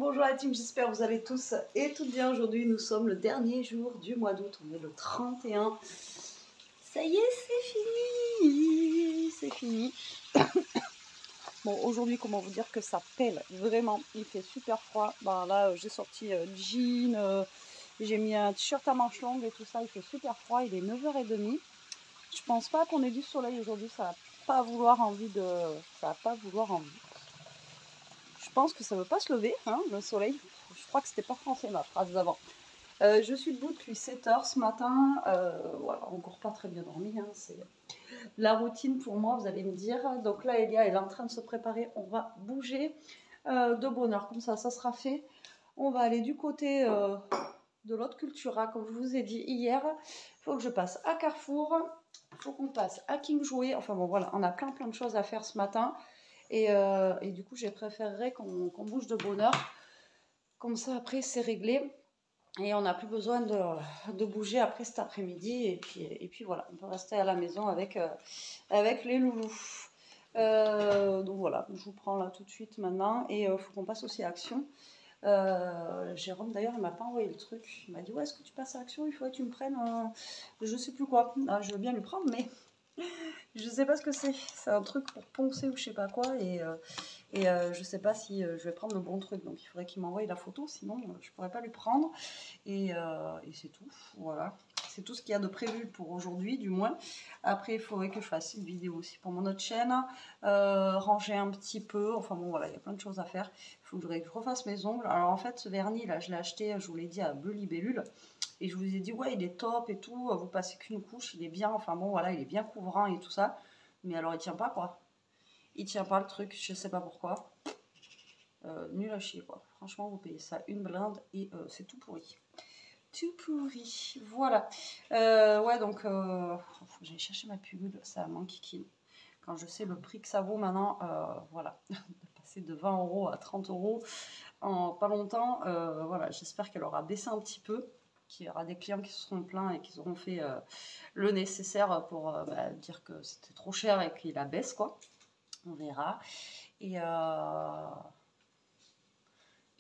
Bonjour la team, j'espère que vous allez tous et toutes bien. Aujourd'hui nous sommes le dernier jour du mois d'août, on est le 31. Ça y est, c'est fini. Bon, aujourd'hui, comment vous dire que ça pèle, vraiment, il fait super froid. Ben, là, j'ai sorti le jean, j'ai mis un t-shirt à manches longues et tout ça, il fait super froid, il est 9h30. Je pense pas qu'on ait du soleil aujourd'hui, ça va pas vouloir envie. Je pense que ça veut pas se lever, hein, le soleil. Je crois que c'était pas français ma phrase d'avant. Je suis debout depuis 7h ce matin. Voilà, encore pas très bien dormi, hein, c'est la routine pour moi, vous allez me dire. Donc là, Elia elle est en train de se préparer. On va bouger de bonne heure, comme ça sera fait. On va aller du côté de l'autre Cultura, comme je vous ai dit hier. Il faut que je passe à Carrefour. Il faut qu'on passe à King Jouet. Enfin bon, voilà, on a plein de choses à faire ce matin. Et du coup, j'ai préféré qu'on bouge de bonne heure. Comme ça, après, c'est réglé. Et on n'a plus besoin de bouger après cet après-midi. Et puis voilà, on peut rester à la maison avec les loulous. Donc voilà, je vous prends là tout de suite maintenant. Et il faut qu'on passe aussi à Action. Jérôme d'ailleurs, il m'a pas envoyé le truc. Il m'a dit, ouais, est-ce que tu passes à Action? Il faudrait que tu me prennes, je sais plus quoi. Ah, je veux bien lui prendre, mais je sais pas ce que c'est. C'est un truc pour poncer ou je sais pas quoi. Et je sais pas si je vais prendre le bon truc. Donc il faudrait qu'il m'envoie la photo, sinon je pourrais pas lui prendre. Et c'est tout. Voilà. C'est tout ce qu'il y a de prévu pour aujourd'hui, du moins. Après, il faudrait que je fasse une vidéo aussi pour mon autre chaîne. Ranger un petit peu. Enfin bon, voilà, il y a plein de choses à faire. Il faudrait que je refasse mes ongles. Alors en fait, ce vernis, là, je l'ai acheté, je vous l'ai dit, à Bleu Libellule. Et je vous ai dit, ouais, il est top et tout. Vous passez qu'une couche, il est bien. Enfin bon, voilà, il est bien couvrant et tout ça. Mais alors, il tient pas, quoi. Il tient pas le truc, je sais pas pourquoi. Nul à chier, quoi. Franchement, vous payez ça une blinde et c'est tout pourri. Tout pourri. Voilà. Ouais, donc, faut que j'aille chercher ma pilule, ça m'enquiquine. Quand je sais le prix que ça vaut maintenant, voilà. De passer de 20 € à 30 € en pas longtemps, voilà. J'espère qu'elle aura baissé un petit peu, qu'il y aura des clients qui se seront plaints et qui auront fait le nécessaire pour dire que c'était trop cher et qu'il la baisse, quoi. On verra. Et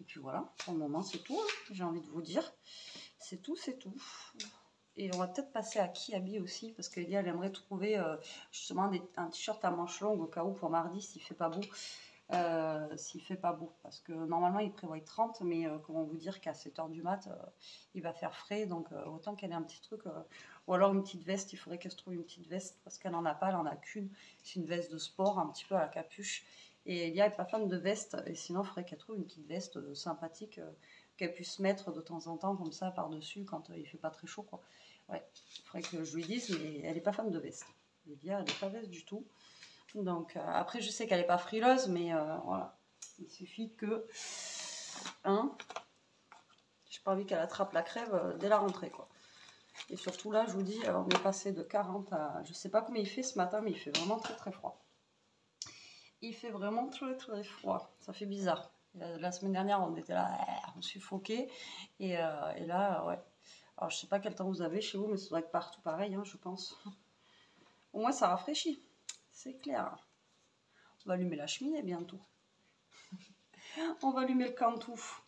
puis voilà, pour le moment c'est tout, hein, j'ai envie de vous dire. C'est tout. Et on va peut-être passer à Kiabi aussi, parce qu'Elia elle aimerait trouver justement un t-shirt à manches longues au cas où pour mardi s'il fait pas beau. Parce que normalement il prévoit 30, mais comment vous dire qu'à 7h du mat il va faire frais, donc autant qu'elle ait un petit truc, ou alors une petite veste. Il faudrait qu'elle se trouve une petite veste, parce qu'elle n'en a pas, elle en a qu'une. C'est une veste de sport, un petit peu à la capuche, et Elia n'est pas fan de veste, et sinon il faudrait qu'elle trouve une petite veste sympathique qu'elle puisse mettre de temps en temps comme ça par dessus quand il fait pas très chaud, quoi. Ouais, il faudrait que je lui dise, mais elle n'est pas fan de veste. Elia elle n'est pas veste du tout. Donc après je sais qu'elle n'est pas frileuse, mais voilà, il suffit que j'ai pas envie qu'elle attrape la crève dès la rentrée, quoi. Et surtout là, je vous dis, on est passé de 40 à, je sais pas combien il fait ce matin, mais il fait vraiment très froid. Il fait vraiment très froid, ça fait bizarre. La semaine dernière on était là, on suffoquait, et là ouais. Alors je sais pas quel temps vous avez chez vous, mais ça doit être partout pareil, hein, je pense. Au moins ça rafraîchit, c'est clair. On va allumer la cheminée bientôt. On va allumer le cantouf.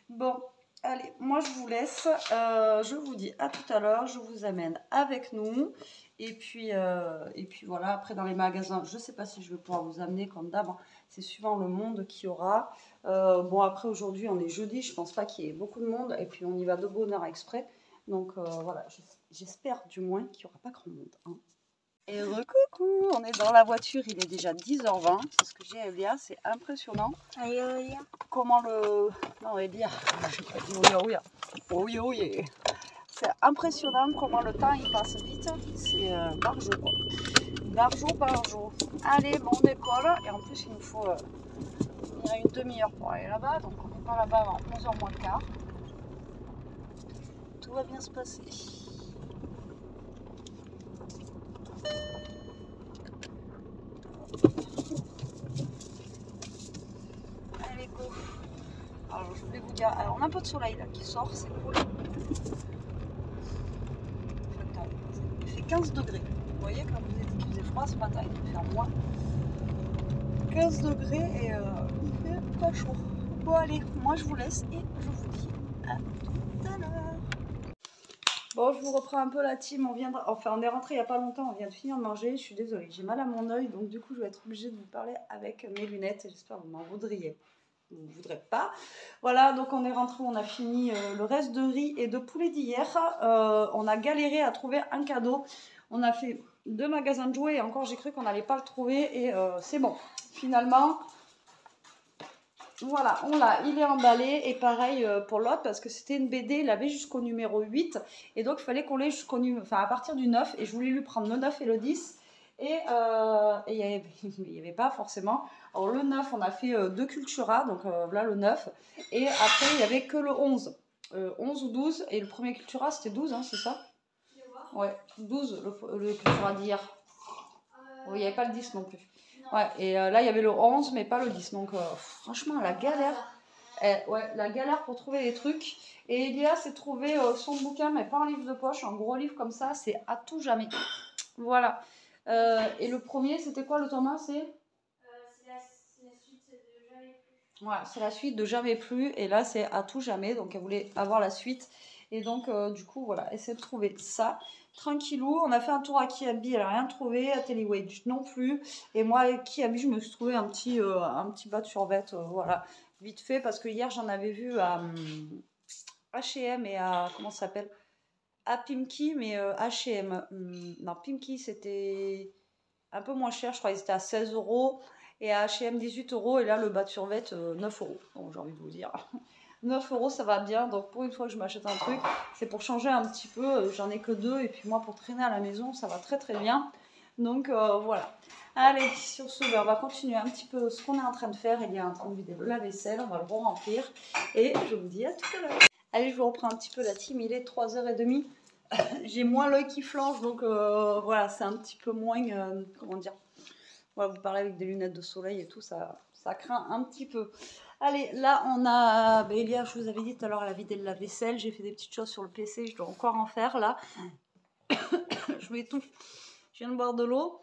Bon, allez, moi je vous laisse. Je vous dis à tout à l'heure. Je vous amène avec nous. Et puis voilà, après dans les magasins, je ne sais pas si je vais pouvoir vous amener comme d'hab. C'est suivant le monde qu'il y aura. Bon, après aujourd'hui, on est jeudi. Je ne pense pas qu'il y ait beaucoup de monde. Et puis on y va de bonne heure exprès. Donc voilà, j'espère du moins qu'il n'y aura pas grand monde, hein. Et recoucou, on est dans la voiture, il est déjà 10h20, c'est ce que j'ai à Elia, c'est impressionnant. Comment le... Non Elia, j'ai pas dit oui. C'est impressionnant comment le temps il passe vite, c'est barjot, quoi. Barjot. Allez, bon, on décolle, et en plus il nous faut une demi-heure pour aller là-bas, donc on n'est pas là-bas avant 11h moins le quart. Tout va bien se passer. Allez, go. Alors je voulais vous dire, alors on a un peu de soleil là qui sort, c'est cool. Il fait 15 degrés. Vous voyez, quand je vous ai dit qu'il faisait froid ce matin, il devait faire moins. 15 degrés et il fait pas chaud. Bon allez, moi je vous laisse et je vous dis à tout à l'heure. Bon, je vous reprends un peu la team. On est rentré il n'y a pas longtemps, on vient de finir de manger. Je suis désolée, j'ai mal à mon œil, donc du coup je vais être obligée de vous parler avec mes lunettes. J'espère que vous m'en voudriez. Vous ne voudrez pas. Voilà, donc on est rentré, on a fini le reste de riz et de poulet d'hier. On a galéré à trouver un cadeau. On a fait 2 magasins de jouets et encore j'ai cru qu'on n'allait pas le trouver et c'est bon. Finalement, voilà, il est emballé et pareil pour l'autre parce que c'était une BD, il avait jusqu'au numéro 8 et donc il fallait qu'on l'ait à partir du 9 et je voulais lui prendre le 9 et le 10 et il n'y avait pas forcément. Alors le 9, on a fait 2 Cultura, donc là le 9 et après il n'y avait que le 11. 11 ou 12 et le premier Cultura c'était 12, hein, c'est ça? Ouais, 12 le Cultura d'hier. Il n'y avait pas le 10 non plus. Ouais, et là il y avait le 11 mais pas le 10, donc franchement la galère. Ouais, la galère pour trouver des trucs. Et Elia s'est trouvé son bouquin, mais pas un livre de poche, un gros livre comme ça, c'est à tout jamais. Voilà. Et le premier, c'était quoi le Thomas? C'est la suite de Jamais plus. Voilà, c'est la suite de Jamais plus. Et là, c'est à tout jamais. Donc, elle voulait avoir la suite. Et donc, du coup, voilà, essayer de trouver ça. Tranquillou, on a fait un tour à Kiabi, elle n'a rien trouvé, à Telewage non plus. Et moi, à Kiabi, je me suis trouvé un petit bas de survêt, voilà, vite fait, parce que hier, j'en avais vu à H&M et à, comment ça s'appelle? À Pimki, mais H&M. Non, Pimki, c'était un peu moins cher, je crois que c'était à 16 € et à H&M 18 €. Et là, le bas de survêt, 9 €. Donc, j'ai envie de vous dire. 9 € ça va bien, donc pour une fois que je m'achète un truc, c'est pour changer un petit peu, j'en ai que 2 et puis moi pour traîner à la maison ça va très très bien, donc voilà. Allez, sur ce, on va continuer un petit peu ce qu'on est en train de faire. Il y a en train de vider le lave-vaisselle, on va le remplir et je vous dis à tout à l'heure. Allez, je vous reprends un petit peu la team, il est 3h30, j'ai moins l'œil qui flanche, donc voilà, c'est un petit peu moins, comment dire, voilà, vous parlez avec des lunettes de soleil et tout, ça craint un petit peu. Allez, là on a, Elia, je vous avais dit tout à l'heure, elle a vidé le lave-vaisselle, j'ai fait des petites choses sur le PC, je dois encore en faire là. Je m'étouffe, je viens de boire de l'eau.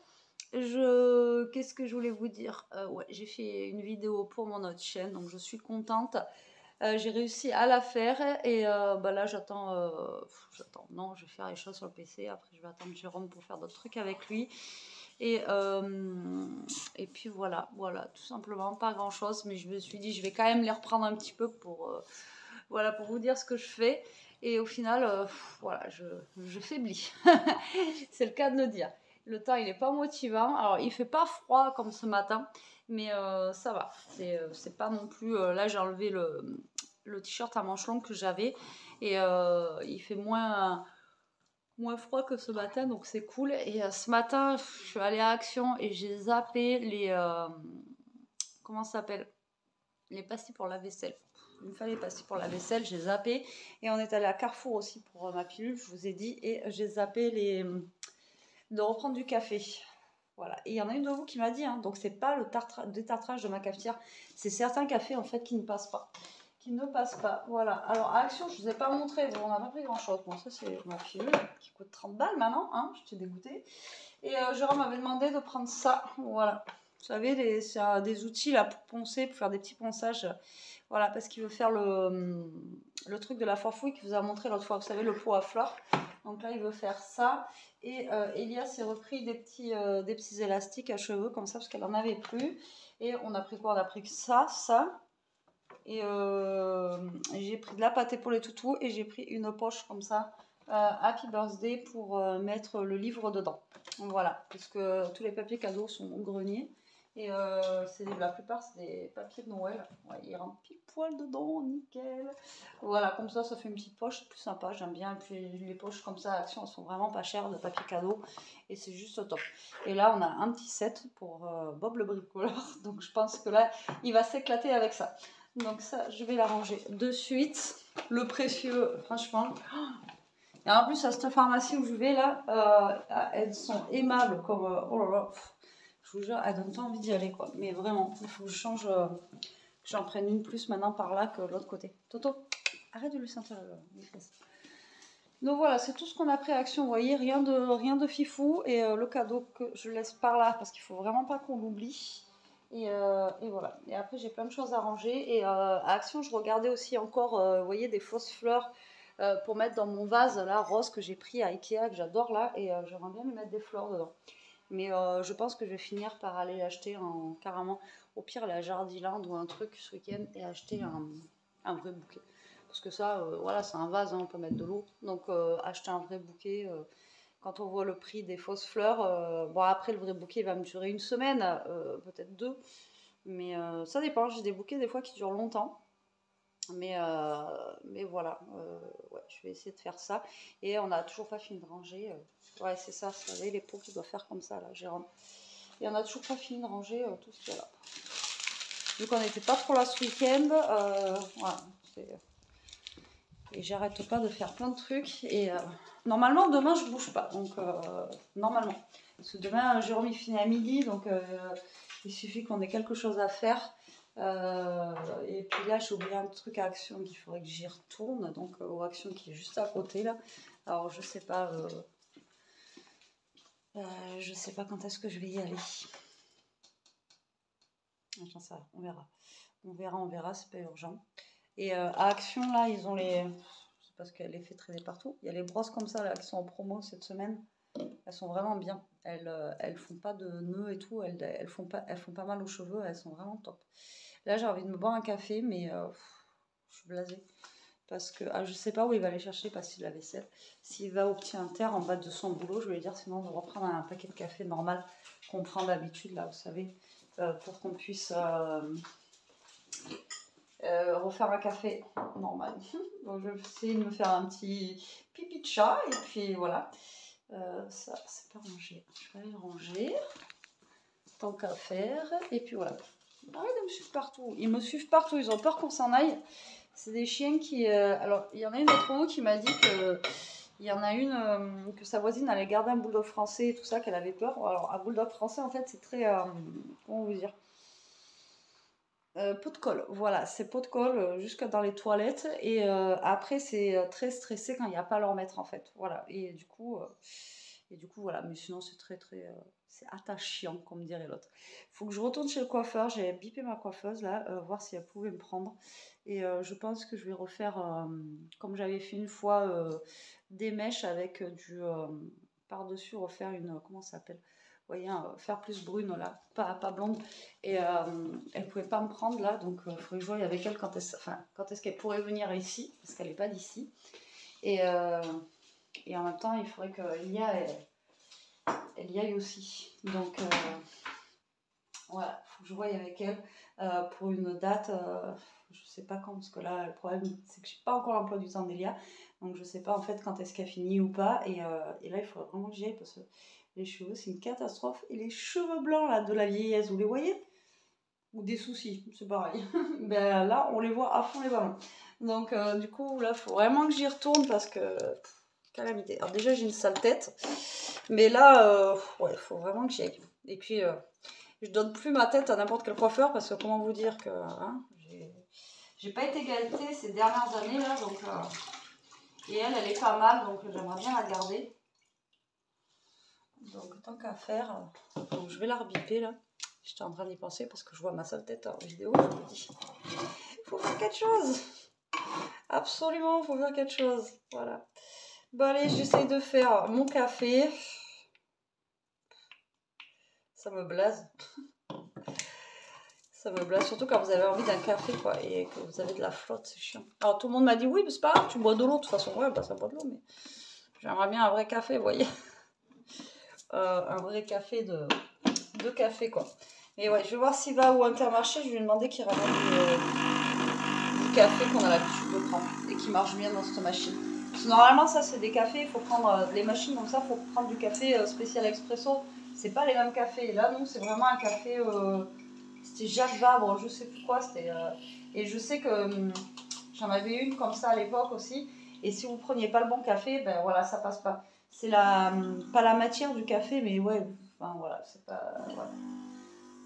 Qu'est-ce que je voulais vous dire? Ouais, j'ai fait une vidéo pour mon autre chaîne, donc je suis contente. J'ai réussi à la faire et là j'attends, non, je vais faire les choses sur le PC, après je vais attendre Jérôme pour faire d'autres trucs avec lui. Et puis voilà, tout simplement, pas grand chose, mais je me suis dit je vais quand même les reprendre un petit peu pour vous dire ce que je fais. Et au final, voilà, je faiblis. C'est le cas de le dire. Le temps il n'est pas motivant, alors il fait pas froid comme ce matin, mais ça va, c'est pas non plus, là j'ai enlevé le t-shirt à manches longues que j'avais et il fait moins froid que ce matin, donc c'est cool. Et ce matin, je suis allée à Action et j'ai zappé les... comment ça s'appelle? Les pastilles pour la vaisselle. Il me fallait les pastilles pour la vaisselle, j'ai zappé. Et on est allé à Carrefour aussi pour ma pilule, je vous ai dit. Et j'ai zappé de reprendre du café. Voilà. Et il y en a une de vous qui m'a dit, hein, donc c'est pas le détartrage de ma cafetière, c'est certains cafés en fait qui ne passent pas. Voilà. Alors à Action, je ne vous ai pas montré, on n'a pas pris grand chose. Bon, ça c'est ma pilule qui coûte 30 balles maintenant, hein, je t'ai dégoûtée. Et Jérôme m'avait demandé de prendre ça, voilà. Vous savez, c'est des outils là pour poncer, pour faire des petits ponçages. Voilà, parce qu'il veut faire le truc de la fourfouille qu'il vous a montré l'autre fois, vous savez, le pot à fleurs. Donc là, il veut faire ça. Et Elia s'est repris des petits élastiques à cheveux comme ça, parce qu'elle n'en avait plus. Et on a pris quoi? On a pris ça. Et j'ai pris de la pâté pour les toutous et j'ai pris une poche comme ça, Happy Birthday, pour mettre le livre dedans. Voilà, puisque tous les papiers cadeaux sont au grenier. Et la plupart, c'est des papiers de Noël. Ouais, ils rentrent pile poil dedans, nickel. Voilà, comme ça fait une petite poche, c'est plus sympa, j'aime bien. Et puis les poches comme ça, à Action, elles sont vraiment pas chères de papier cadeau. Et c'est juste top. Et là, on a un petit set pour Bob le bricoleur. Donc je pense que là, il va s'éclater avec ça. Donc ça, je vais la ranger de suite. Le précieux, franchement. Et en plus, à cette pharmacie où je vais là, elles sont aimables comme... oh là là, je vous jure, elles donnent pas envie d'y aller quoi. Mais vraiment, il faut que je change, que j'en prenne une plus maintenant par là que l'autre côté. Toto, arrête de lui sentir le fesses. Donc voilà, c'est tout ce qu'on a pris à Action, vous voyez, rien de fifou. Et le cadeau que je laisse par là, parce qu'il faut vraiment pas qu'on l'oublie. Et voilà. Et après, j'ai plein de choses à ranger. Et à Action, je regardais aussi encore, vous voyez, des fausses fleurs pour mettre dans mon vase, là, rose, que j'ai pris à Ikea, que j'adore, là. Et j'aimerais bien lui mettre des fleurs dedans. Mais je pense que je vais finir par aller acheter carrément, au pire, la Jardiland ou un truc ce week-end et acheter un vrai bouquet. Parce que ça, voilà, c'est un vase, hein, on peut mettre de l'eau. Donc, acheter un vrai bouquet, quand on voit le prix des fausses fleurs, bon, après, le vrai bouquet va me durer une semaine, peut-être deux. Mais ça dépend, j'ai des bouquets des fois qui durent longtemps. Mais voilà, ouais, je vais essayer de faire ça. Et on n'a toujours pas fini de ranger. Ouais, c'est ça, vous savez, les pots qui doivent faire comme ça, là, Jérôme. Et on n'a toujours pas fini de ranger tout ce qu'il y a là. Vu qu'on n'était pas trop là ce week-end, voilà. Et j'arrête pas de faire plein de trucs. Et normalement, demain, je bouge pas. Donc, normalement. Parce que demain, Jérôme, il finit à midi. Donc, il suffit qu'on ait quelque chose à faire. Et puis là, j'ai oublié un truc à Action qu'il faudrait que j'y retourne. Donc, aux Action qui est juste à côté, là. Alors, je sais pas quand est-ce que je vais y aller. J'en sais rien, on verra. On verra, c'est pas urgent. Et à Action, là, ils ont les... Je sais pas ce qu'elle les fait traîner partout. Il y a les brosses comme ça, là, qui sont en promo cette semaine. Elles sont vraiment bien. Elles font pas de nœuds et tout. Elles font pas mal aux cheveux. Elles sont vraiment top. Là, j'ai envie de me boire un café, mais je suis blasée. Parce que je sais pas où il va aller chercher passer la vaisselle. S'il va au petit inter en bas de son boulot, je vais lui dire sinon de reprendre un paquet de café normal qu'on prend d'habitude, là, vous savez, pour qu'on puisse refaire un café normal. Donc, je vais essayer de me faire un petit pipi de chat, et puis voilà. Ça, c'est pas rangé. Je vais aller le ranger. Tant qu'à faire. Et puis voilà. Arrête de me suivre partout. Ils me suivent partout. Ils ont peur qu'on s'en aille. C'est des chiens qui... Alors, il y en a une d'entre vous qui m'a dit que... Il y en a une que sa voisine allait garder un bulldog français et tout ça, qu'elle avait peur. Alors, un bulldog français, en fait, c'est très... comment vous dire, pot de colle, voilà, c'est pot de colle jusque dans les toilettes. Et après, c'est très stressé quand il n'y a pas à leur mettre, en fait. Voilà. Et du coup, voilà. Mais sinon, c'est très, très... c'est attachant, comme dirait l'autre. Il faut que je retourne chez le coiffeur. J'ai bipé ma coiffeuse, là, voir si elle pouvait me prendre. Et je pense que je vais refaire, comme j'avais fait une fois, des mèches avec du... par-dessus, refaire une... Comment ça s'appelle? Vous voyez, faire plus brune, là, pas blonde. Et elle pouvait pas me prendre, là, donc il faudrait que je voie avec elle quand est-ce qu'elle pourrait venir ici, parce qu'elle n'est pas d'ici. Et en même temps, il faudrait qu'elle elle y aille aussi. Donc, voilà, il faut que je voie avec elle pour une date, je sais pas quand, parce que là, le problème, c'est que je n'ai pas encore l'emploi du temps d'Elia. Donc, je sais pas, en fait, quand est-ce qu'elle finit ou pas. Et là, il faudrait vraiment que j'y aille, parce que les cheveux, c'est une catastrophe. Et les cheveux blancs, là, de la vieillesse, vous les voyez? Ou des soucis, c'est pareil. Ben, là, on les voit à fond les ballons. Donc, du coup, là, il faut vraiment que j'y retourne, parce que... calamité. Alors déjà, j'ai une sale tête. Mais là, ouais, il faut vraiment que j'y aille. Et puis, je donne plus ma tête à n'importe quel coiffeur, parce que comment vous dire que hein, j'ai pas été gâtée ces dernières années, là. Donc, et elle est pas mal, donc j'aimerais bien la garder. Donc, tant qu'à faire, donc je vais la rebiper, là. J'étais en train d'y penser parce que je vois ma sale tête en vidéo. Je me dis, il faut faire quelque chose. Absolument, il faut faire quelque chose. Voilà. Bon, allez, j'essaye de faire mon café. Ça me blase. Ça me blase, surtout quand vous avez envie d'un café, quoi, et que vous avez de la flotte, c'est chiant. Alors, tout le monde m'a dit, oui, mais c'est pas grave, tu bois de l'eau, de toute façon. Ouais, bah, ça boit de l'eau, mais j'aimerais bien un vrai café, vous voyez. Un vrai café de café, quoi. Mais ouais, je vais voir s'il va au Intermarché, je vais lui demander qu'il ramène du café qu'on a l'habitude de prendre et qui marche bien dans cette machine. Parce que normalement, ça, c'est des cafés, il faut prendre les machines comme ça, il faut prendre du café spécial expresso. C'est pas les mêmes cafés. Là, nous, c'est vraiment un café... c'était Jacques Vabre, je sais plus quoi. Et je sais que j'en avais une comme ça à l'époque aussi. Et si vous preniez pas le bon café, ben voilà, ça passe pas. C'est pas la matière du café, mais ouais, enfin voilà, c'est pas... Voilà.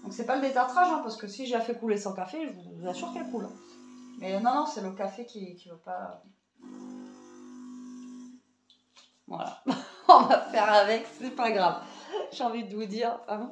Donc c'est pas le détartrage, hein, parce que si je la fais couler sans café, je vous assure qu'elle coule. Mais non, c'est le café qui veut pas... Voilà, on va faire avec, c'est pas grave. J'ai envie de vous dire, hein.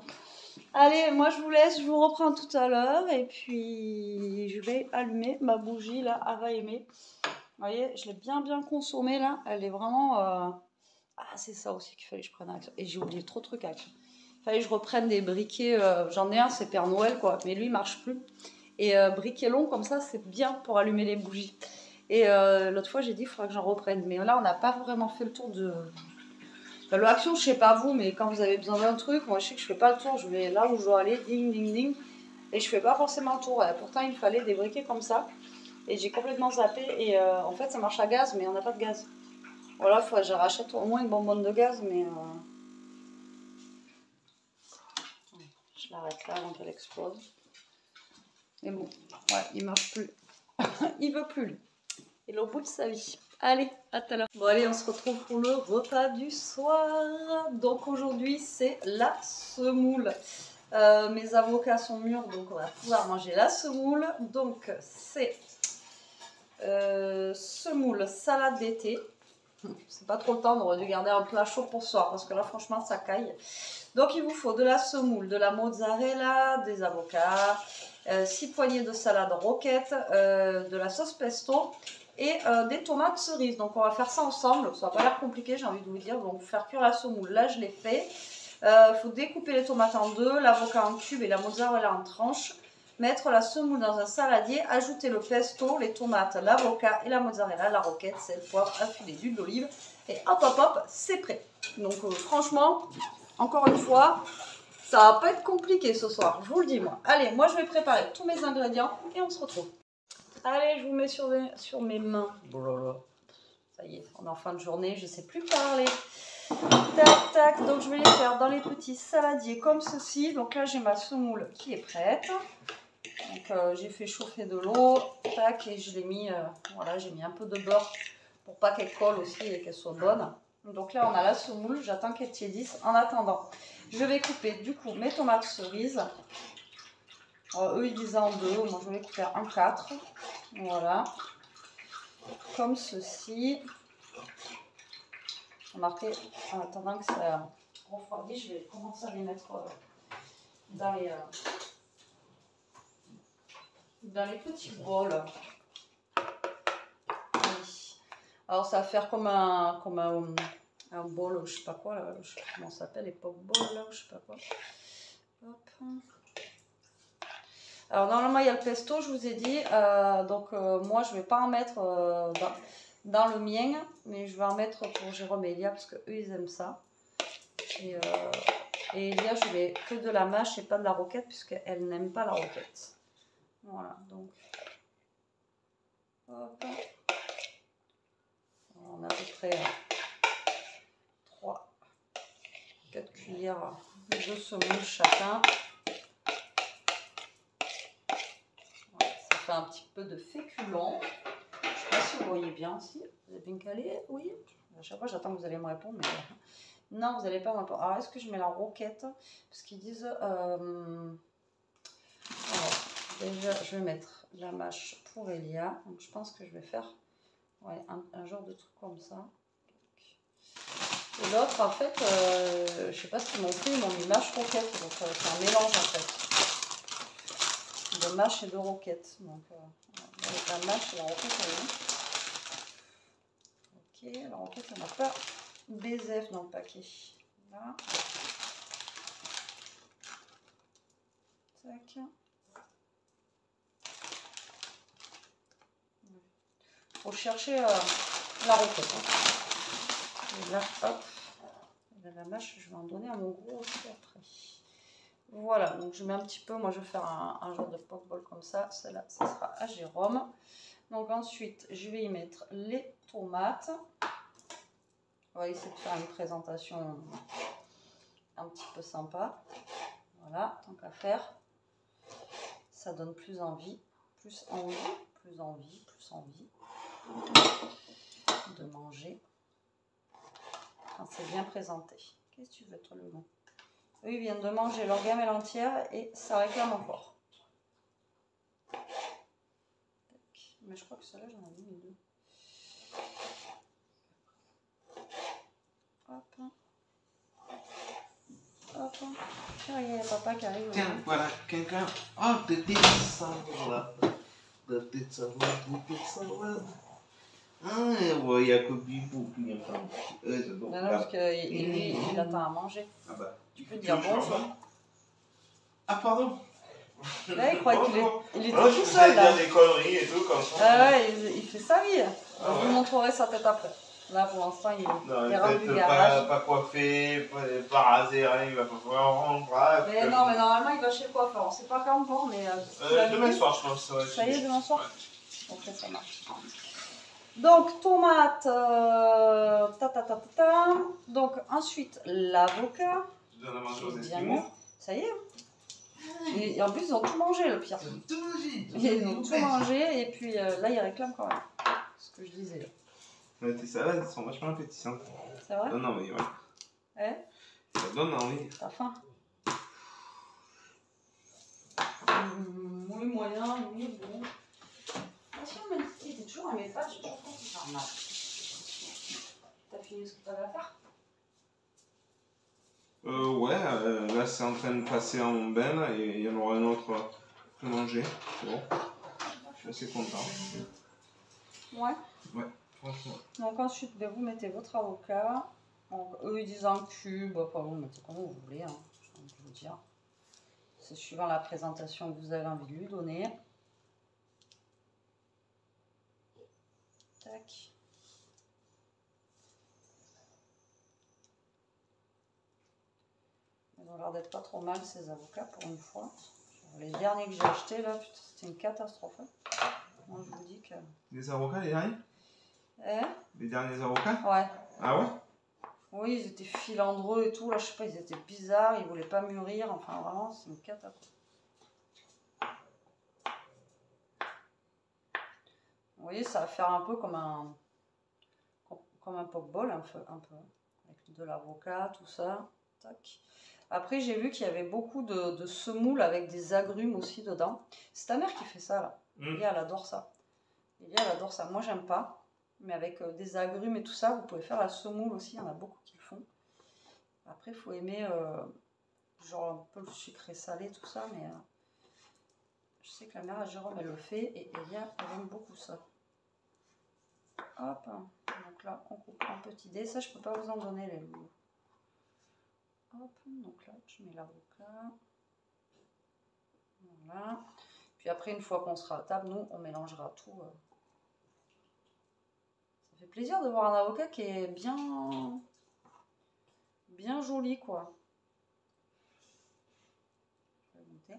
Allez, moi je vous laisse, je vous reprends tout à l'heure et puis je vais allumer ma bougie là, à aimer. Vous voyez, je l'ai bien consommée là, elle est vraiment... Ah, c'est ça aussi qu'il fallait que je prenne Action. Et j'ai oublié trop de trucs Action. Il fallait que je reprenne des briquets, j'en ai un, c'est Père Noël quoi, mais lui il marche plus. Et briquet long comme ça, c'est bien pour allumer les bougies. Et l'autre fois j'ai dit il faudra que j'en reprenne, mais là on n'a pas vraiment fait le tour de... Enfin, le Action, je sais pas vous, mais quand vous avez besoin d'un truc, moi je sais que je fais pas le tour, je vais là où je dois aller, ding ding ding, et je fais pas forcément le tour. Ouais. Pourtant il me fallait des briquets comme ça, et j'ai complètement zappé, et en fait ça marche à gaz, mais on n'a pas de gaz. Voilà, il faut que je rachète au moins une bonbonne de gaz, mais je l'arrête là avant qu'elle explose. Mais bon, ouais, il marche plus. Il veut plus, lui. Il est au bout de sa vie. Allez, à tout à l'heure. Bon, allez, on se retrouve pour le repas du soir. Donc aujourd'hui, c'est la semoule. Mes avocats sont mûrs, donc on va pouvoir manger la semoule. Donc c'est semoule salade d'été. C'est pas trop le temps, on aurait dû garder un plat chaud pour ce soir parce que là franchement ça caille. Donc il vous faut de la semoule, de la mozzarella, des avocats, 6 poignées de salade roquette, de la sauce pesto et des tomates cerises. Donc on va faire ça ensemble, ça va pas l'air compliqué, j'ai envie de vous dire. Donc faire cuire la semoule, là je l'ai fait. Faut découper les tomates en deux, l'avocat en cubes et la mozzarella en tranches. Mettre la semoule dans un saladier, ajouter le pesto, les tomates, l'avocat et la mozzarella, la roquette, sel, poivre, affiler d'huile d'olive. Et hop, c'est prêt. Donc franchement, encore une fois, ça va pas être compliqué ce soir, je vous le dis moi. Allez, moi je vais préparer tous mes ingrédients et on se retrouve. Allez, je vous mets sur mes mains. Ça y est, on est en fin de journée, je sais plus parler. Tac, tac, donc je vais les faire dans les petits saladiers comme ceci. Donc là, j'ai ma semoule qui est prête. Donc j'ai fait chauffer de l'eau, tac, et je l'ai mis, voilà, j'ai mis un peu de beurre pour pas qu'elle colle aussi et qu'elle soit bonne. Donc là, on a la semoule, j'attends qu'elle tiédisse. En attendant, je vais couper du coup mes tomates cerises. Eux, ils disaient en deux, moi je vais les couper en quatre. Voilà, comme ceci. Remarquez, en attendant que ça refroidisse, je vais commencer à les mettre dans les petits bols. Alors ça va faire comme un bol, je sais pas quoi, là, je sais pas comment ça s'appelle, les pop balls là, je sais pas quoi. Hop. Alors normalement il y a le pesto, je vous ai dit, donc moi je vais pas en mettre dans le mien, mais je vais en mettre pour Jérôme et Elia parce que eux ils aiment ça. Et Elia je vais que de la mâche et pas de la roquette puisqu'elle n'aime pas la roquette. Voilà, donc hop. On a à peu près 4 cuillères de semoule chacun. Voilà, ça fait un petit peu de féculent. Je ne sais pas si vous voyez bien aussi. Vous avez bien calé? Oui. À chaque fois, j'attends que vous allez me répondre. Mais non, vous n'allez pas me répondre. Alors, est-ce que je mets la roquette? Parce qu'ils disent... Alors, déjà, je vais mettre la mâche pour Elia. Donc, je pense que je vais faire un genre de truc comme ça. Et l'autre, en fait, je sais pas ce qu'ils m'ont fait, ils m'ont mis mâche roquette, donc c'est un mélange en fait de mâche et de roquette. Donc avec la mâche et la roquette, ok, la roquette, on n'a pas BZF dans le paquet. Là. Tac. Faut chercher la roquette. Hein. Et là, hop. La mâche, je vais en donner à mon gros aussi après. Voilà, donc je mets un petit peu, moi je vais faire un genre de pokeball comme ça, celle-là, ça sera à Jérôme. Donc ensuite, je vais y mettre les tomates. On va essayer de faire une présentation un petit peu sympa. Voilà, tant qu'à faire, ça donne plus envie de manger quand c'est bien présenté. Qu'est-ce que tu veux, toi, le nom? Eux, ils viennent de manger leur gamelle entière et ça réclame encore. Mais je crois que celle-là, j'en ai mis deux. Hop. Hop. toi. Tiens, il y a papa qui arrive. Tiens, voilà, quelqu'un. Oh, de salade. De salade. Ah, il y a que Bibou qui vient faire. Non, parce qu'il attend à manger. Ah bah. Tu peux dire bonjour. Ah, pardon. Là, il croit qu'il est Oh, tout seul là. dire des conneries et tout comme ça. Ah ouais, il fait sa vie. Ah Je ouais. vous montrerai sa tête après. Là, pour l'instant, il Non, est rendu du peut-être garage. pas coiffé, pas rasé, rien, il va pas pouvoir bref. Mais non, mais normalement, il va chez le coiffeur. On ne sait pas quand encore, mais... demain soir, je pense. Ça y est, demain soir. Ouais. Ok, ça marche. Donc, tomate, Donc, ensuite, l'avocat. Tu donnes à manger aux Bien Esquimaux. mieux. Ça y est. Et en plus, ils ont tout mangé, le pire. Ils ont tout mangé, et puis là, ils réclament quand même. Ce que je disais. Mais tes salades sont vachement appétissantes. C'est vrai? Ça donne envie, ouais. Eh? Ça donne envie. T'as faim? Oui, moyen, oui, bon. Attention, même si t'es toujours à mes pattes, j'ai toujours pas qui faire mal. T'as fini ce que t'avais à faire? Ouais, là c'est en train de passer en bain là, et il y en aura un autre à manger. Bon, je suis assez content. Ouais. Ouais, franchement. Donc ensuite, ben, vous mettez votre avocat. Donc, eux, ils disent en cube. Enfin, vous mettez comme vous voulez, hein, j'ai envie de vous dire. C'est suivant la présentation que vous avez envie de lui donner. Tac. Ils ont l'air d'être pas trop mal, ces avocats, pour une fois. Les derniers que j'ai achetés, là, c'était une catastrophe. Moi, je vous dis que... Les avocats, les derniers? Eh? Les derniers avocats? Ouais. Ah ouais? Oui, ils étaient filandreux et tout. Là, je sais pas, ils étaient bizarres. Ils voulaient pas mûrir. Enfin, vraiment, c'est une catastrophe. Vous voyez, ça va faire un peu comme un poke-ball, un peu, avec de l'avocat, tout ça. Tac. Après, j'ai vu qu'il y avait beaucoup de semoule avec des agrumes aussi dedans. C'est ta mère qui fait ça, là. Elia, elle adore ça. Elia, elle adore ça. Moi, j'aime pas. Mais avec des agrumes et tout ça, vous pouvez faire la semoule aussi. Il y en a beaucoup qui le font. Après, il faut aimer genre un peu le sucré salé, tout ça. Mais je sais que la mère à Jérôme, elle le fait. Et Elia, elle aime beaucoup ça. Hop. Donc là, on coupe en petits dés. Ça, je peux pas vous en donner, les loups. Hop. Donc là, je mets l'avocat. Voilà. Puis après, une fois qu'on sera à table, nous, on mélangera tout. Ça fait plaisir de voir un avocat qui est bien joli, quoi. Je vais goûter.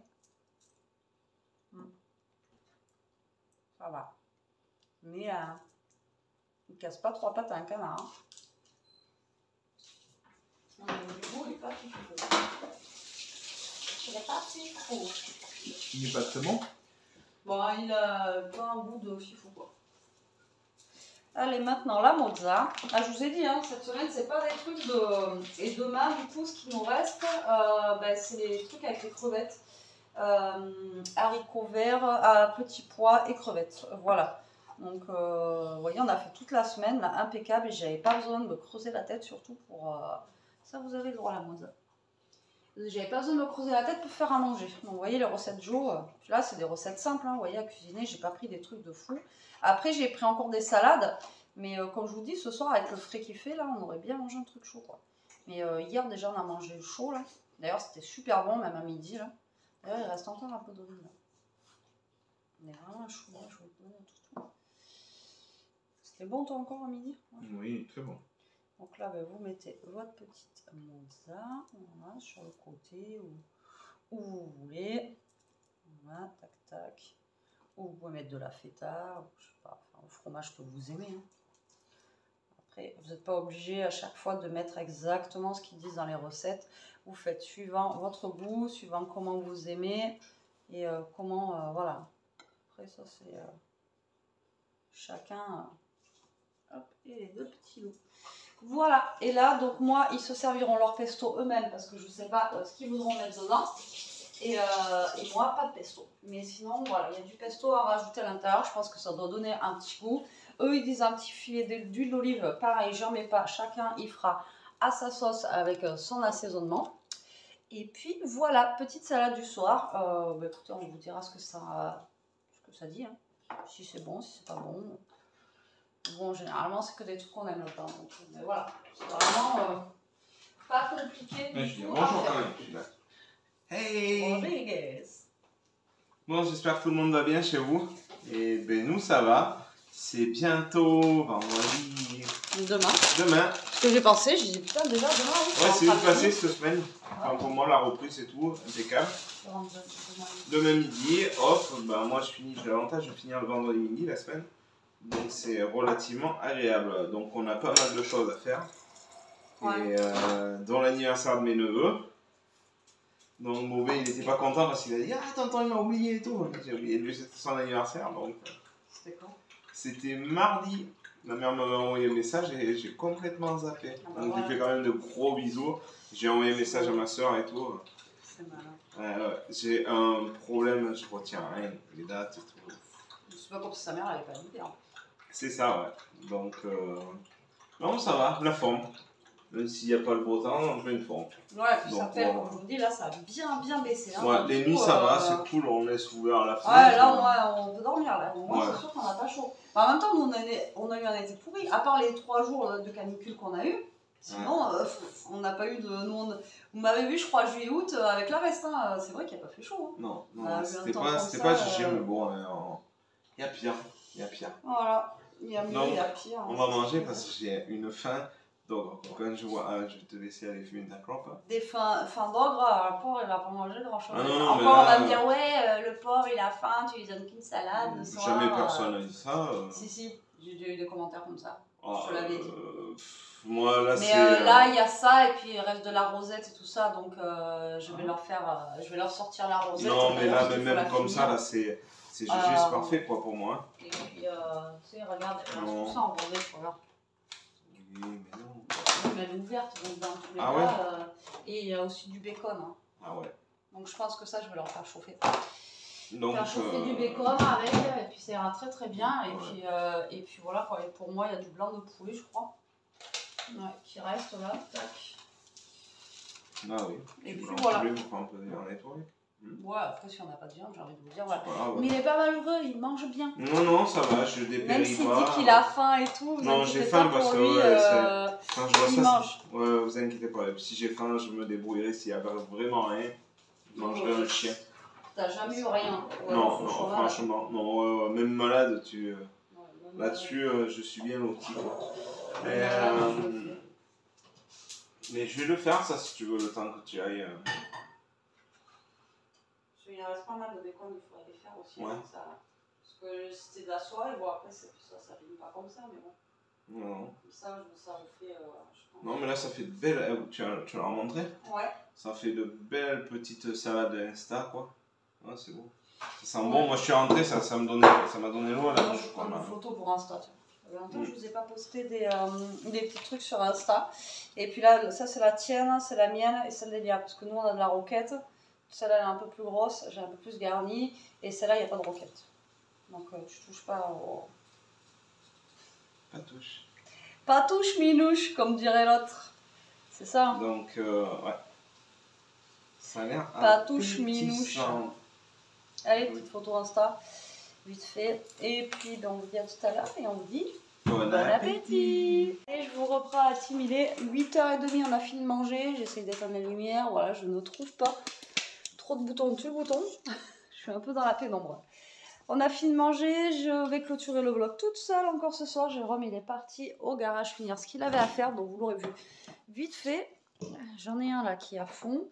Ça va. Mais il ne casse pas trois pattes à un canard. Hein. Du coup, il n'est pas tout fou. Il n'est pas fifou. Il n'est pas très bon? Bon, il a pas un goût de fifou, quoi. Allez, maintenant la mozza. Ah, je vous ai dit, hein, cette semaine, c'est pas des trucs de... Et demain, du coup, ce qui nous reste, c'est les trucs avec les crevettes. Haricots verts, petits pois et crevettes. Voilà. Donc, vous voyez, on a fait toute la semaine, là, impeccable, et j'avais pas besoin de me creuser la tête, surtout pour... Ça, vous avez le droit à la mozza. J'avais pas besoin de me creuser la tête pour faire à manger. Donc, vous voyez, les recettes Joe, là, c'est des recettes simples, hein, vous voyez, à cuisiner, j'ai pas pris des trucs de fou. Après, j'ai pris encore des salades, mais comme je vous dis, ce soir, avec le frais qu'il fait, là, on aurait bien mangé un truc chaud, quoi. Mais hier, déjà, on a mangé chaud, là. D'ailleurs, c'était super bon, même à midi, là. D'ailleurs, il reste encore un peu de riz, là. On est vraiment chaud, là, je vais vous donner tout. C'était bon, toi, encore à midi? Oui, très bon. Donc là, vous mettez votre petite mozza, voilà, sur le côté, où vous voulez. Voilà, tac, tac. Ou vous pouvez mettre de la feta, je sais pas, enfin, au fromage que vous aimez. Hein. Après, vous n'êtes pas obligé à chaque fois de mettre exactement ce qu'ils disent dans les recettes. Vous faites suivant votre goût, suivant comment vous aimez et comment, voilà. Après, ça, c'est chacun. Hop, et les deux petits loups. Voilà, et là, donc moi, ils se serviront leur pesto eux-mêmes parce que je ne sais pas ce qu'ils voudront mettre dedans. Et moi, pas de pesto. Mais sinon, voilà, il y a du pesto à rajouter à l'intérieur. Je pense que ça doit donner un petit goût. Eux, ils disent un petit filet d'huile d'olive. Pareil, j'en mets pas. Chacun, il fera à sa sauce avec son assaisonnement. Et puis voilà, petite salade du soir. Bah, écoutez, on vous dira ce que ça dit. Hein. Si c'est bon, si c'est pas bon. Bon, généralement, c'est que des trucs qu'on aime le pain. Donc, mais voilà, c'est vraiment pas compliqué. Ouais, je dis bonjour quand même, je suis là. Hey! Rodriguez. Bon, j'espère que tout le monde va bien chez vous. Et ben nous, ça va. C'est bientôt vendredi. Demain. Demain. Ce que j'ai pensé, j'ai dit putain, déjà demain. Oui, Ouais, c'est vite passé cette semaine. Enfin, pour moi, la reprise, c'est tout. Impeccable. Demain midi, hop, bah, moi, j'ai l'avantage de finir le vendredi midi la semaine. Donc, c'est relativement agréable. Donc, on a pas mal de choses à faire. Ouais. Et dont l'anniversaire de mes neveux. Donc Mauvais, il n'était pas content parce qu'il a dit « Ah, tonton, il m'a oublié et tout ». J'ai oublié de lui, c'était son anniversaire. Donc c'était quand? C'était mardi. Ma mère m'avait envoyé un message et j'ai complètement zappé. Ah bah donc voilà. j'ai fait quand même de gros bisous. J'ai envoyé un message à ma soeur et tout. C'est malin. J'ai un problème, je retiens rien, les dates et tout. C'est pas comme si sa mère n'avait pas d'idée. Hein. C'est ça, ouais. Donc, non, ça va, la forme. Même s'il n'y a pas le beau temps, je mets une forme. Ouais, puis ça fait, comme je vous dis, là, ça a bien baissé. Hein, ouais, les nuits, ça va, c'est cool, on laisse ouvert à la fenêtre. Ouais, là, on peut dormir, là. Moi, ouais. c'est sûr qu'on n'a pas chaud. Bah, en même temps, nous, on a eu un été pourri. À part les 3 jours de canicule qu'on a eu, sinon, on n'a pas eu de... Nous, vous m'avez vu, je crois, juillet-août, avec la veste. Hein. C'est vrai qu'il n'y a pas fait chaud. Hein. Non, c'était pas GG, mais bon, il y a pire. Voilà, il y a mieux, il y a pire. On va manger parce que j'ai une faim. Donc, quand je vois, je vais te laisser aller fumer ta clope. Des fins d'ogre, le porc il va pas manger grand chose. Ah non, encore là, on va me dire, ouais, le porc il a faim, tu lui donnes qu'une salade le soir. Jamais personne n'a dit ça. Si, j'ai déjà eu des commentaires comme ça. Oh, je te l'avais dit. Moi là, mais là il y a ça et puis il reste de la rosette et tout ça, donc je vais leur sortir la rosette. Non, mais là, même comme ça, là, c'est juste parfait quoi pour moi. Et puis, tu sais, regarde, il reste tout ça en rosette, voilà. Oui, mais non. Mais elle est ouverte, donc dans tous les cas. Ouais. Et il y a aussi du bacon. Hein. Ah ouais. Donc je pense que ça, je vais leur faire chauffer. Donc, faire chauffer du bacon avec, et puis ça ira très bien. Et puis voilà, quoi. Et pour moi, il y a du blanc de poulet, je crois. Ouais, qui reste là. Tac. Ah oui. Et puis voilà. Poulet, vous pouvez un peu en nettoyer. Ouais, après, si on n'a pas de viande, j'ai envie de vous dire. Ouais. Ouais. Mais il est pas malheureux, il mange bien. Non, ça va, je dépéris pas. Même s'il dit qu'il a faim et tout, vous non, j'ai faim parce que quand je vois il ça, mange. Ouais, vous inquiétez pas. Si j'ai faim, je me débrouillerai. S'il y a vraiment rien, je mangerai un chien. T'as jamais eu rien? Non, franchement, non. Même malade, là-dessus, je suis bien loti. Mais je vais le faire, ça, si tu veux, le temps que tu ailles. Il reste pas mal de bacon, il faudrait les faire aussi. Ouais. Ça. Parce que c'était de la soirée, bon après ça finit pas comme ça, mais bon. Non. Ça me fait. Je pense. Non, mais là, ça fait de belles. Tu l'as montré? Ouais. Ça fait de belles petites salades Insta, quoi. Ouais, c'est beau. Ça sent bon. Moi, je suis rentré, ça m'a donné l'eau là. Moi, je prends une photo pour Insta. Longtemps, je vous ai pas posté des petits trucs sur Insta. Et puis là, ça c'est la tienne, c'est la mienne et celle d'Elia. Parce que nous, on a de la roquette. Celle-là, elle est un peu plus grosse, j'ai un peu plus garni. Et celle-là, il n'y a pas de roquette. Donc, tu touches pas au... Pas touche. Pas touche, minouche, comme dirait l'autre. C'est ça. Donc, ouais. Ça a l'air pas touche, minouche. Allez, petite photo Insta, vite fait. Et puis, ben, on vous dit à tout à l'heure et on vous dit bon appétit. Et je vous reprends à Tim, il est 8h30, on a fini de manger. J'essaye d'éteindre les lumières, voilà, je ne trouve pas. Trop de boutons dessus, boutons. Je suis un peu dans la pénombre. On a fini de manger, je vais clôturer le vlog toute seule encore ce soir. Jérôme, il est parti au garage finir ce qu'il avait à faire, donc vous l'aurez vu vite fait. J'en ai un là qui est à fond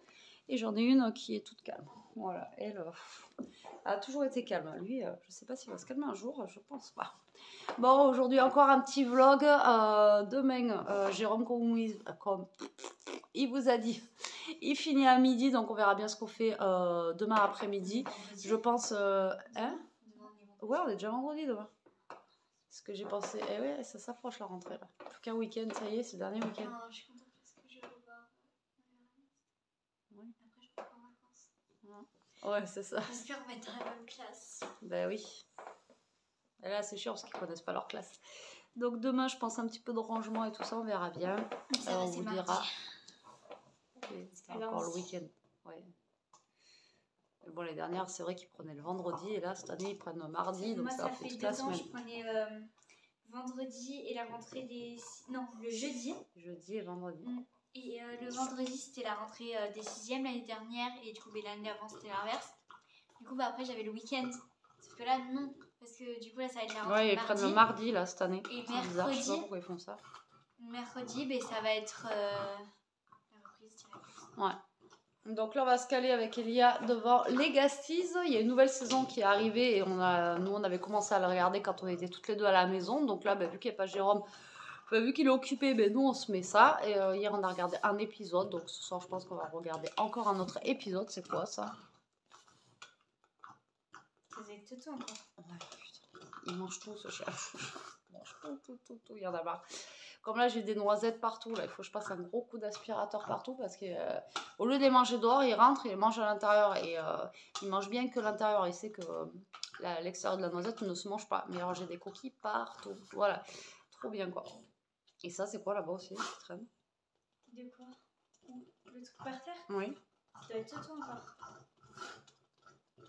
et j'en ai une qui est toute calme. Voilà, elle a toujours été calme. Lui, je sais pas s'il va se calmer un jour, je pense pas. Bon, aujourd'hui encore un petit vlog. Demain, Jérôme, comme il vous a dit, il finit à midi, donc on verra bien ce qu'on fait demain après-midi. Je pense... hein? Ouais, on est déjà vendredi demain. Ce que j'ai pensé. Eh ouais, ça s'approche la rentrée là. Plus qu'un week-end, ça y est, c'est le dernier week-end. Non, je suis contente parce que je vais revoir. Oui. Après, je pars en vacances. Ouais, c'est ça. J'espère qu'on va être dans la bonne classe. Ben oui. Et là, c'est chiant parce qu'ils connaissent pas leur classe. Donc demain, je pense un petit peu de rangement et tout ça, on verra bien. Ça va, on c'est vous mardi. dira. C'est encore le week-end. Ouais. Mais bon, les dernières, c'est vrai qu'ils prenaient le vendredi, et là, cette année, ils prennent le mardi, donc Moi, ça ça fout fait toute 2 la ans, semaine. je prenais vendredi et la rentrée des... Non, le jeudi. Jeudi et vendredi. Et le vendredi, c'était la rentrée des 6e l'année dernière, et du coup, l'année d'avant, c'était l'inverse. Du coup, après, j'avais le week-end. Sauf que là, non. Parce que du coup, là, ça va être la rentrée Ouais, ils mardi. prennent le mardi, là, cette année. Et C'est bizarre, je sais pas mercredi, pourquoi ils font ça. mercredi, ça va être la reprise directe. Ouais. Donc là, on va se caler avec Elia devant Legacies. Il y a une nouvelle saison qui est arrivée et nous, on avait commencé à la regarder quand on était toutes les deux à la maison. Donc là, vu qu'il n'y a pas Jérôme, vu qu'il est occupé, nous, on se met ça. Et hier, on a regardé un épisode. Donc ce soir, je pense qu'on va regarder encore un autre épisode. C'est quoi ça? C'est des toutous encore. Ouais, putain. Il mange tout, ce chien. Il mange tout. Il y en a marre. Comme là, j'ai des noisettes partout. Là, il faut que je passe un gros coup d'aspirateur partout parce que au lieu de les manger dehors, il rentre, il les mange à l'intérieur. Et il mange bien que l'intérieur. Il sait que l'extérieur de la noisette ne se mange pas. Mais alors, j'ai des coquilles partout. Voilà. Trop bien, quoi. Et ça, c'est quoi là-bas aussi qui traîne? De quoi? Le truc par terre? Oui. Ça doit être tout encore.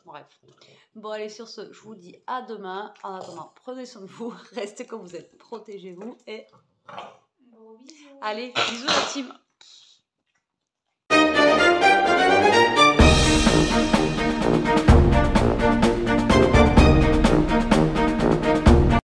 Bref. Bon, allez, sur ce, je vous dis à demain. En attendant, prenez soin de vous. Restez comme vous êtes. Protégez-vous. Et Gros bisous. allez, bisous la team.